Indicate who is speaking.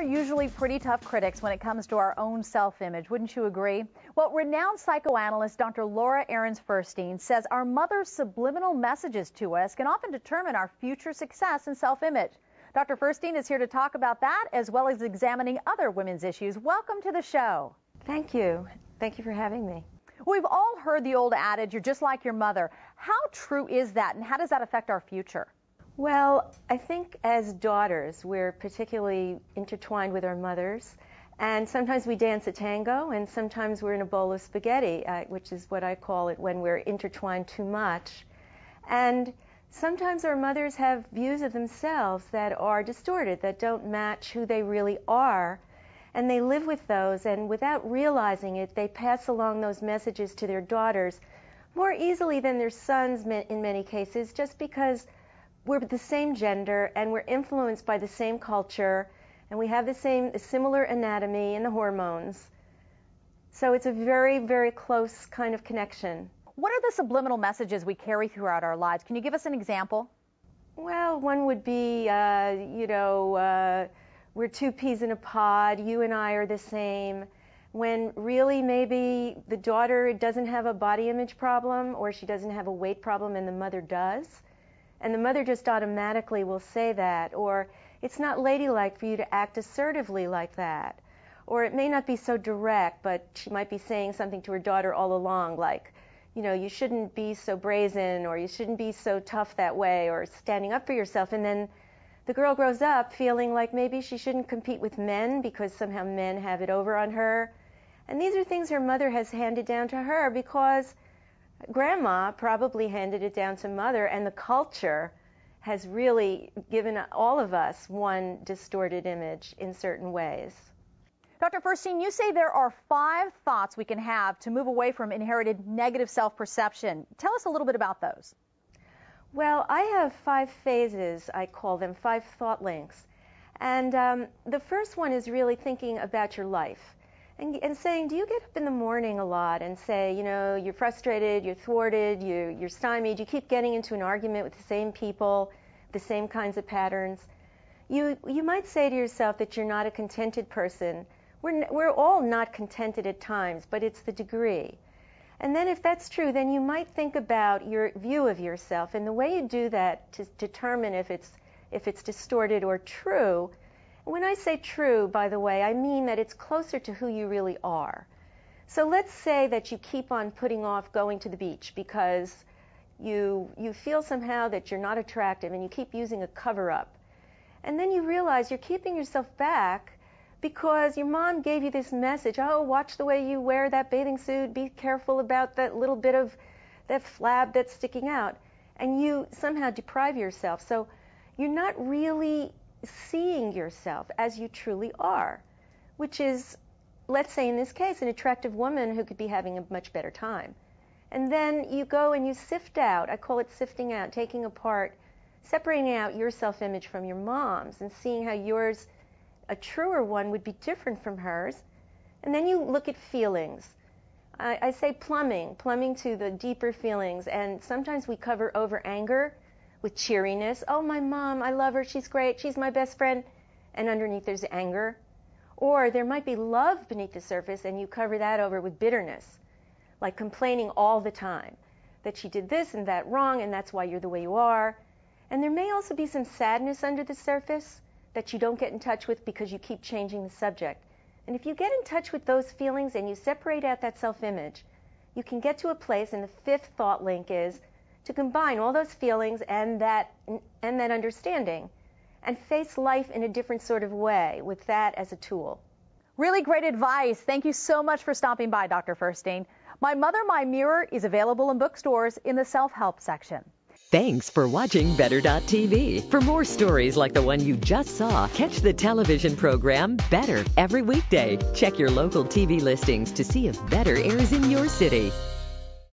Speaker 1: are usually pretty tough critics when it comes to our own self-image, wouldn't you agree? Well, renowned psychoanalyst Dr. Laura Ahrens-Furstein says our mother's subliminal messages to us can often determine our future success and self-image. Dr. Furstein is here to talk about that, as well as examining other women's issues. Welcome to the show.
Speaker 2: Thank you. Thank you for having me.
Speaker 1: We've all heard the old adage, you're just like your mother. How true is that, and how does that affect our future?
Speaker 2: Well, I think as daughters, we're particularly intertwined with our mothers, and sometimes we dance a tango, and sometimes we're in a bowl of spaghetti, which is what I call it when we're intertwined too much. And sometimes our mothers have views of themselves that are distorted, that don't match who they really are, and they live with those, and without realizing it, they pass along those messages to their daughters more easily than their sons in many cases, just because we're the same gender and we're influenced by the same culture and we have the similar anatomy and the hormones. So it's a very, very close kind of connection.
Speaker 1: What are the subliminal messages we carry throughout our lives? Can you give us an example?
Speaker 2: Well, one would be, we're two peas in a pod, you and I are the same, when really maybe the daughter doesn't have a body image problem or she doesn't have a weight problem and the mother does. And the mother just automatically will say that, or it's not ladylike for you to act assertively like that. Or it may not be so direct, but she might be saying something to her daughter all along, like, you shouldn't be so brazen, or you shouldn't be so tough that way, or standing up for yourself. And then the girl grows up feeling like maybe she shouldn't compete with men because somehow men have it over on her. And these are things her mother has handed down to her because Grandma probably handed it down to Mother, and the culture has really given all of us one distorted image in certain ways.
Speaker 1: Dr. Furstein, you say there are 5 thoughts we can have to move away from inherited negative self-perception. Tell us a little bit about those.
Speaker 2: Well, I have 5 phases, I call them, 5 thought links. And the first one is really thinking about your life. And saying, do you get up in the morning a lot and say, you're frustrated, you're thwarted, you're stymied, you keep getting into an argument with the same people, the same kinds of patterns. You might say to yourself that you're not a contented person. We're all not contented at times, but it's the degree. And then if that's true, then you might think about your view of yourself. And the way you do that to determine if it's distorted or true. When I say true, by the way, I mean that it's closer to who you really are. So let's say that you keep on putting off going to the beach because you feel somehow that you're not attractive and you keep using a cover-up. And then you realize you're keeping yourself back because your mom gave you this message, oh, watch the way you wear that bathing suit, be careful about that little bit of that flab that's sticking out. And you somehow deprive yourself. So you're not really seeing yourself as you truly are, which is, let's say in this case, an attractive woman who could be having a much better time. And then you go and you sift out, I call it sifting out, taking apart, separating out your self-image from your mom's and seeing how yours, a truer one, would be different from hers. And then you look at feelings. I say plumbing to the deeper feelings, and sometimes we cover over anger with cheeriness. Oh, my mom, I love her, she's great, she's my best friend. And underneath there's anger. Or there might be love beneath the surface and you cover that over with bitterness, like complaining all the time that she did this and that wrong and that's why you're the way you are. And there may also be some sadness under the surface that you don't get in touch with because you keep changing the subject. And if you get in touch with those feelings and you separate out that self-image, you can get to a place, and the 5th thought link is to combine all those feelings and that understanding and face life in a different sort of way with that as a tool.
Speaker 1: Really great advice. Thank you so much for stopping by, Dr. Furstein. My Mother, My Mirror is available in bookstores in the self-help section.
Speaker 3: Thanks for watching Better.tv. For more stories like the one you just saw, catch the television program Better every weekday. Check your local TV listings to see if Better airs in your city.